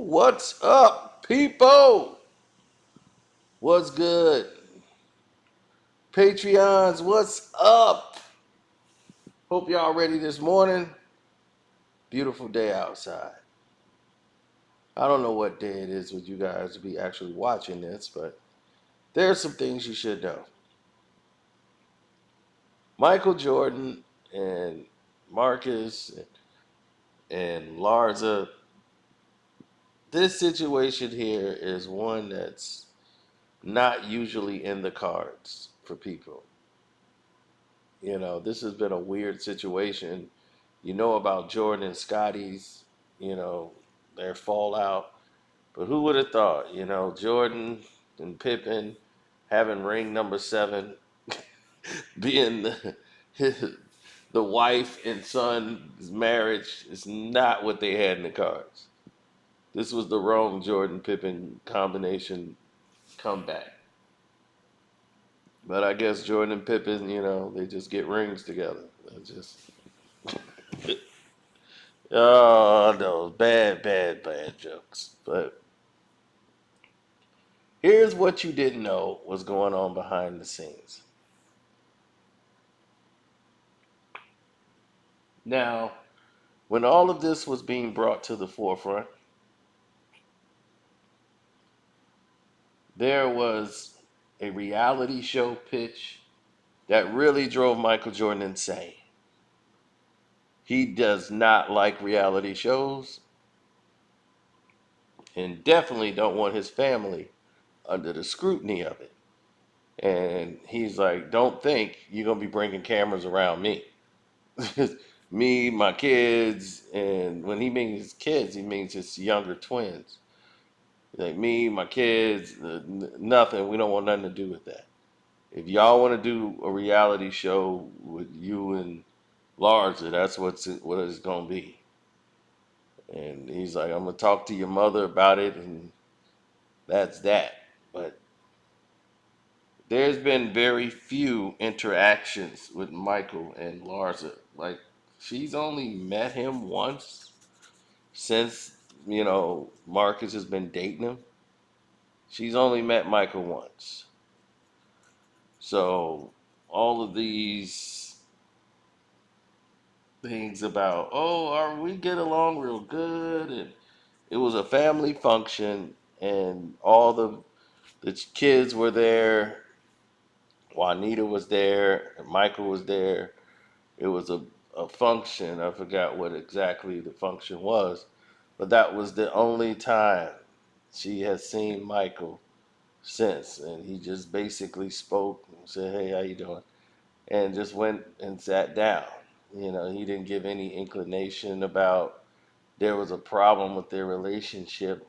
What's up, people? What's good? Patreons, what's up? Hope y'all ready this morning. Beautiful day outside. I don't know what day it is with you guys to be actually watching this, but there's some things you should know. Michael Jordan and Marcus and Larsa, this situation here is one that's not usually in the cards for people. This has been a weird situation. You know about Jordan and Scotty's, you know, their fallout. But who would have thought, Jordan and Pippen having ring number 7, being his, the wife and son's marriage is not what they had in the cards. This was the wrong Jordan Pippen combination comeback. But I guess Jordan and Pippen, they just get rings together. They just Oh, no, bad, bad, bad jokes. But here's what you didn't know was going on behind the scenes. Now, when all of this was being brought to the forefront, there was a reality show pitch that really drove Michael Jordan insane. He does not like reality shows and definitely don't want his family under the scrutiny of it. And he's like, don't think you're going to be bringing cameras around me. Me, my kids, and when he means kids, he means his younger twins. Like me, my kids, nothing. We don't want nothing to do with that. If y'all want to do a reality show with you and Larsa, that's what it's gonna be. And he's like, I'm gonna talk to your mother about it, and that's that. But there's been very few interactions with Michael and Larsa. Like, she's only met him once since Marcus has been dating him. She's only met Michael once. So all of these things about, oh, are we get along real good, and it was a family function, and all the kids were there. Juanita was there, and Michael was there. It was a function. I forgot what exactly the function was, but that was the only time she has seen Michael since, and he just basically spoke and said, "Hey, how you doing?" and just went and sat down. He didn't give any inclination about there was a problem with their relationship,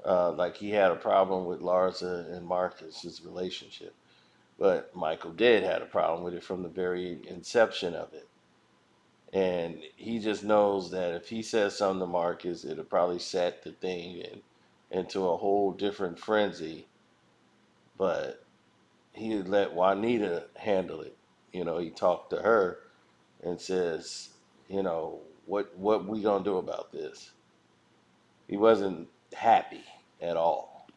like he had a problem with Larsa and Marcus's relationship. But Michael did had a problem with it from the very inception of it. And he just knows that if he says something to Marcus, it'll probably set the thing into a whole different frenzy. But he let Juanita handle it. He talked to her and says, what we gonna do about this? He wasn't happy at all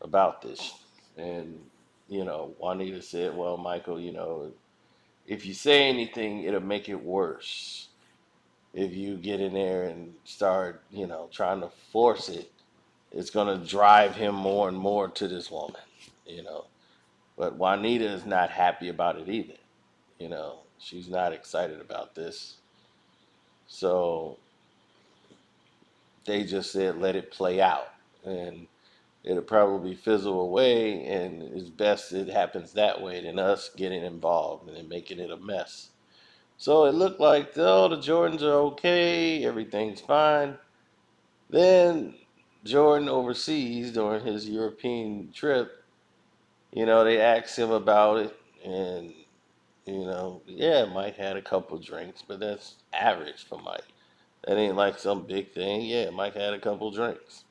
about this. And, Juanita said, well, Michael, if you say anything, it'll make it worse. If you get in there and start, trying to force it, it's gonna drive him more and more to this woman, you know. But Juanita is not happy about it either. She's not excited about this. So they just said let it play out, and it'll probably fizzle away, and it's best it happens that way than us getting involved and then making it a mess. So it looked like, oh, the Jordans are okay, everything's fine. Then Jordan overseas during his European trip, they asked him about it, and yeah, Mike had a couple drinks, but that's average for Mike. That ain't like some big thing. Yeah, Mike had a couple drinks.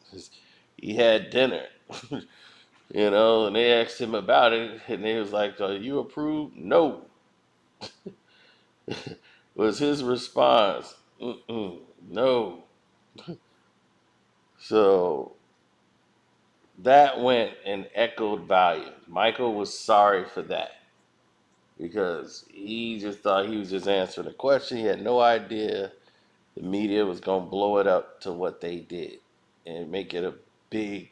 He had dinner, and they asked him about it, and he was like, "Are you approved?" No, was his response. Mm-mm, no. So that went and echoed volumes. Michael was sorry for that because he just thought he was just answering a question. He had no idea the media was going to blow it up to what they did and make it a big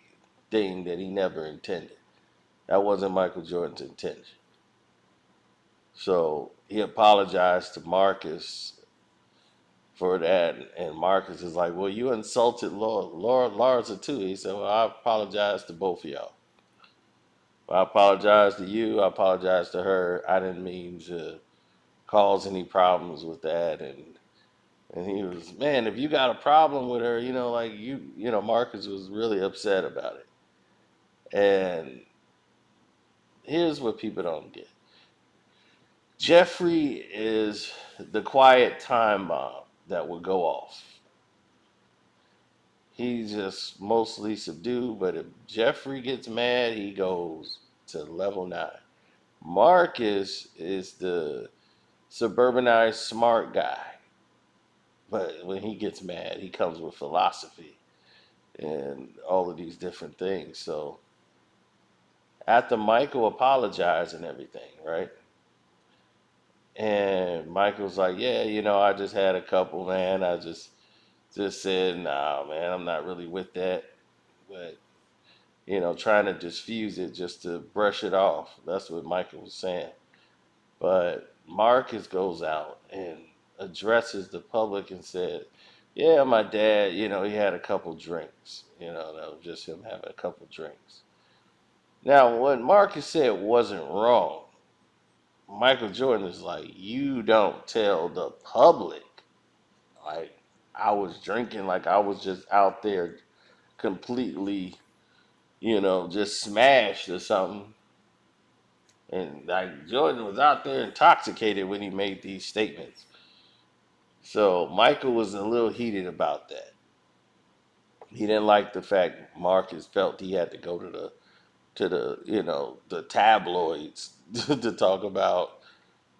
thing that he never intended. That wasn't Michael Jordan's intention. So he apologized to Marcus for that, and Marcus is like, "Well, you insulted Larsa too." He said, "Well, I apologize to both of y'all. I apologize to you. I apologize to her. I didn't mean to cause any problems with that." And he was, man, if you got a problem with her, like Marcus was really upset about it. And here's what people don't get: Jeffrey is the quiet time bomb that will go off. He's just mostly subdued, but if Jeffrey gets mad, he goes to level 9. Marcus is the suburbanized smart guy, but when he gets mad, he comes with philosophy and all of these different things. So after Michael apologized and everything, right? And Michael's like, yeah, I just had a couple, man. I just said, nah, man, I'm not really with that. But trying to diffuse it just to brush it off. That's what Michael was saying. But Marcus goes out and addresses the public and said, yeah, my dad, he had a couple drinks. That was just him having a couple drinks. Now, what Marcus said wasn't wrong. Michael Jordan is like, you don't tell the public. Like, I was drinking, like I was just out there completely, just smashed or something. And like Jordan was out there intoxicated when he made these statements. So Michael was a little heated about that. He didn't like the fact Marcus felt he had to go to the tabloids to talk about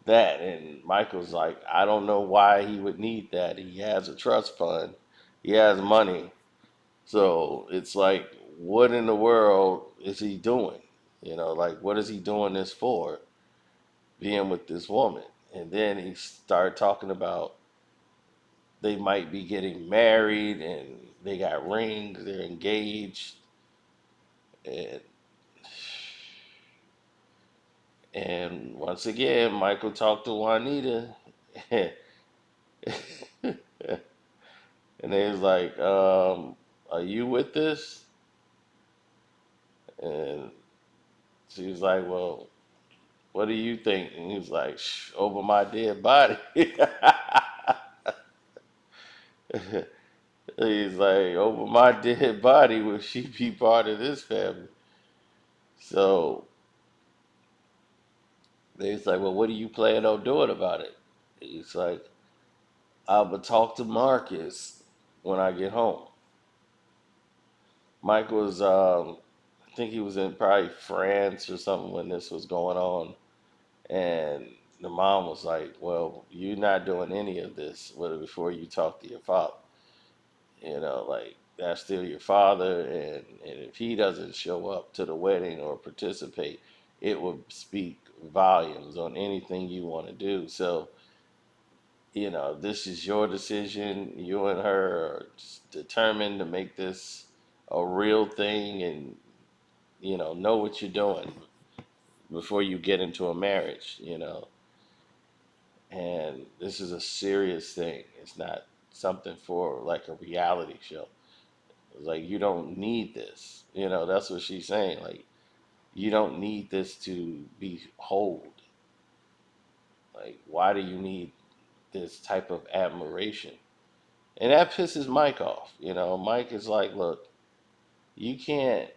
that. And Michael's like, I don't know why he would need that. He has a trust fund. He has money. So it's like, what in the world is he doing? Like, what is he doing this for? Being with this woman. And then he started talking about they might be getting married and they got rings, they're engaged. And and once again, Michael talked to Juanita. and they was like, are you with this? And she was like, well, what do you think? And he was like, shh, over my dead body. He's like, over my dead body, will she be part of this family? So he's like, well, what do you plan on doing about it? He's like, I will talk to Marcus when I get home. Mike was, I think he was in probably France or something when this was going on. And the mom was like, well, you're not doing any of this before you talk to your father. Like that's still your father, and if he doesn't show up to the wedding or participate, it will speak volumes on anything you want to do. So, this is your decision. You and her are determined to make this a real thing, and know what you're doing before you get into a marriage. And this is a serious thing. It's not something for like a reality show. Like you don't need this. That's what she's saying. Like you don't need this to be hold. Like why do you need this type of admiration? And that pisses Mike off. Mike is like, look, you can't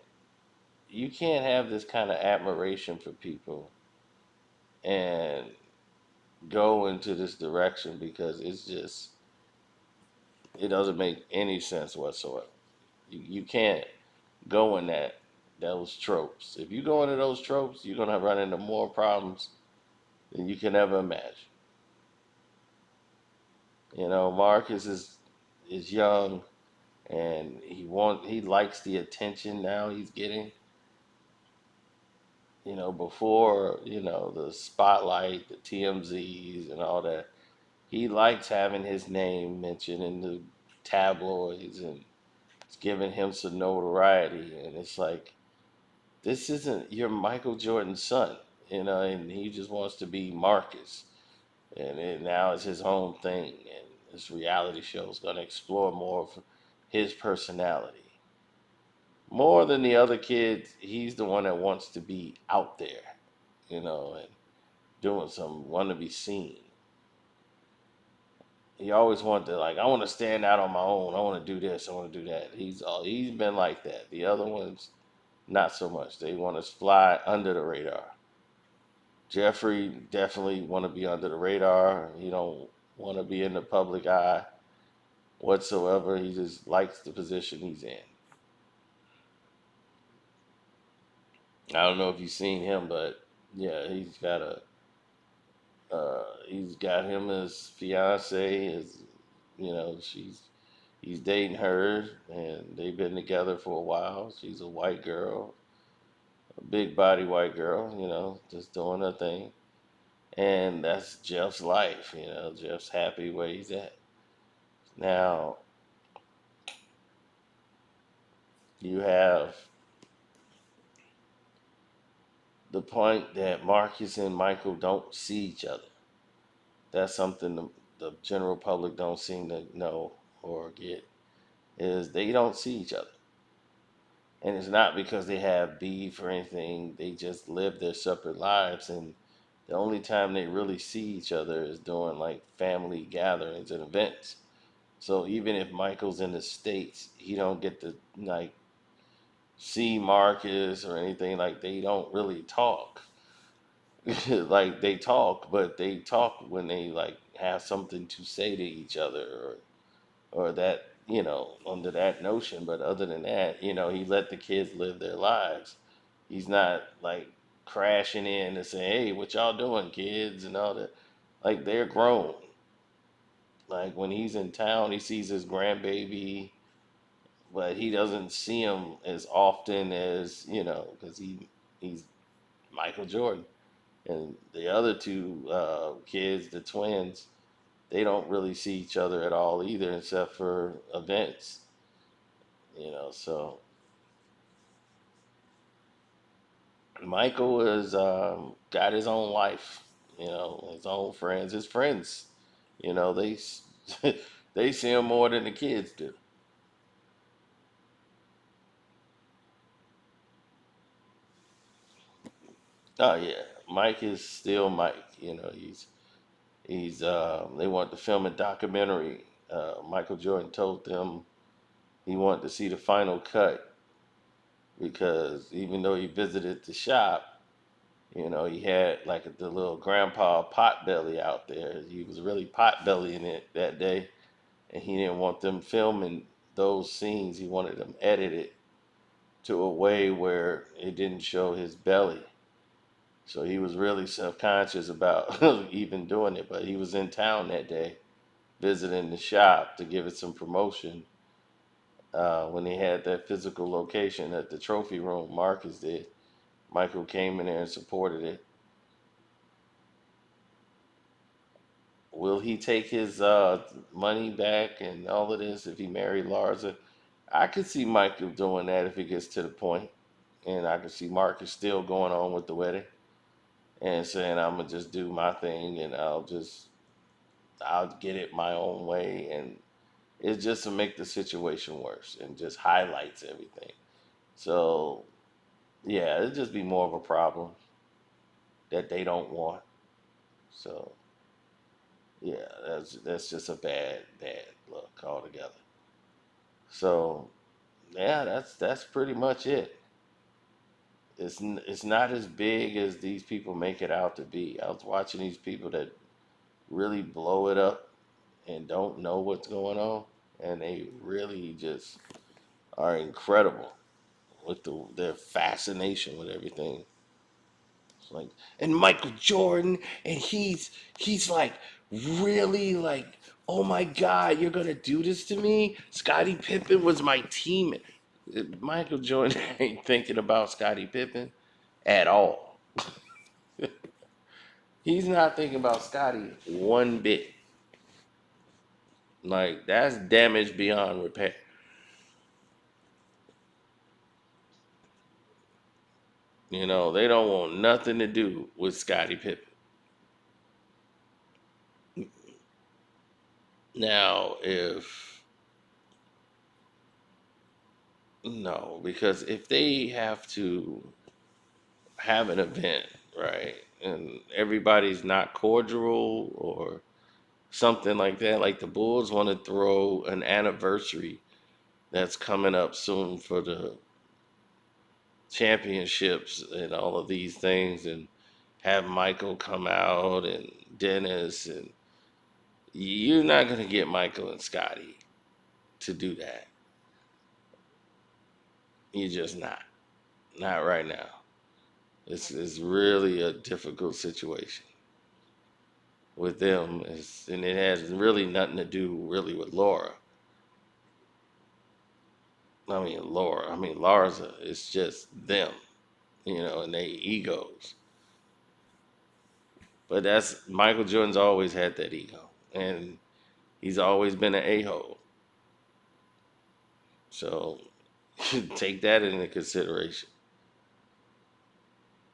you can't have this kind of admiration for people and go into this direction because it doesn't make any sense whatsoever. You can't go in those tropes. If you go into those tropes, you're gonna run into more problems than you can ever imagine. Marcus is young. and he likes the attention now he's getting. Before, the spotlight, the TMZs, and all that. He likes having his name mentioned in the tabloids, and it's giving him some notoriety. And it's like, this isn't your Michael Jordan's son, and he just wants to be Marcus. Now it's his own thing, and this reality show is going to explore more of his personality. More than the other kids, he's the one that wants to be out there, and doing some, want to be seen. He always wanted to, like, I want to stand out on my own. I want to do this. I want to do that. He's been like that. The other ones, not so much. They want to fly under the radar. Jeffrey definitely want to be under the radar. He don't want to be in the public eye whatsoever. He just likes the position he's in. I don't know if you've seen him, but yeah, he's got him as fiance. He's dating her, and they've been together for a while. She's a white girl, a big body white girl. Just doing her thing, and that's Jeff's life. Jeff's happy where he's at now. You have the point that Marcus and Michael don't see each other. That's something the general public don't seem to know or get, is they don't see each other. And it's not because they have beef or anything. They just live their separate lives, and the only time they really see each other is during like family gatherings and events. So even if Michael's in the States, he don't get to like see Marcus or anything. Like, they don't really talk. Like, they talk, but they talk when they like have something to say to each other, or that, under that notion. But other than that, he let the kids live their lives. He's not like crashing in and saying, "Hey, what y'all doing, kids?" and all that. Like, they're grown. Like, when he's in town, he sees his grandbaby, but he doesn't see him as often as, because he's Michael Jordan. And the other two kids, the twins, they don't really see each other at all either, except for events. So Michael has got his own life, his own friends. His friends, they they see him more than the kids do. Oh yeah, Mike is still Mike. He's they wanted to film a documentary. Michael Jordan told them he wanted to see the final cut, because even though he visited the shop, he had like the little grandpa pot belly out there. He was really pot bellying it that day, and he didn't want them filming those scenes. He wanted them edited to a way where it didn't show his belly. So he was really self-conscious about even doing it. But he was in town that day, visiting the shop to give it some promotion. When they had that physical location at the trophy room, Marcus did. Michael came in there and supported it. Will he take his money back and all of this if he married Larsa? I could see Michael doing that if it gets to the point, and I could see Marcus still going on with the wedding and saying, "I'm gonna just do my thing, and I'll get it my own way," and it's just to make the situation worse and just highlights everything. So yeah, it'd just be more of a problem that they don't want. So yeah, that's just a bad look altogether. So yeah, that's pretty much it. It's not as big as these people make it out to be. I was watching these people that really blow it up and don't know what's going on, and they really just are incredible with their fascination with everything. Like, and Michael Jordan, and he's like really like, oh my God, you're gonna do this to me? Scottie Pippen was my team. Michael Jordan ain't thinking about Scottie Pippen at all. He's not thinking about Scottie one bit. Like, that's damage beyond repair. You know, they don't want nothing to do with Scottie Pippen. Now, if no, because if they have to have an event, right, and everybody's not cordial or something like that, like the Bulls want to throw an anniversary that's coming up soon for the championships and all of these things, and have Michael come out and Dennis, and you're not going to get Michael and Scotty to do that. You're just not right now. It's really a difficult situation with them, and it has really nothing to do really with Laura. I mean Larsa. It's just them, and they egos. But that's Michael Jordan's always had that ego, and he's always been an a-hole. So take that into consideration.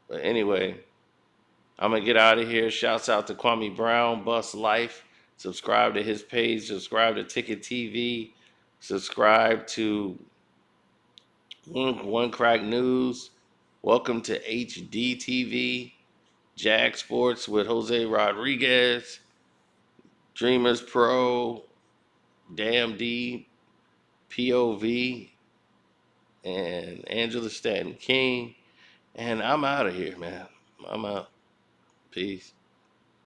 But anyway, I'm gonna get out of here. Shouts out to Kwame Brown, Bust Life. Subscribe to his page. Subscribe to Ticket TV. Subscribe to One Crack News. Welcome to HD TV. Jag Sports with Jose Rodriguez. Dreamers Pro. Damn D. POV. And Angela Stanton King. And I'm out of here, man. I'm out. Peace.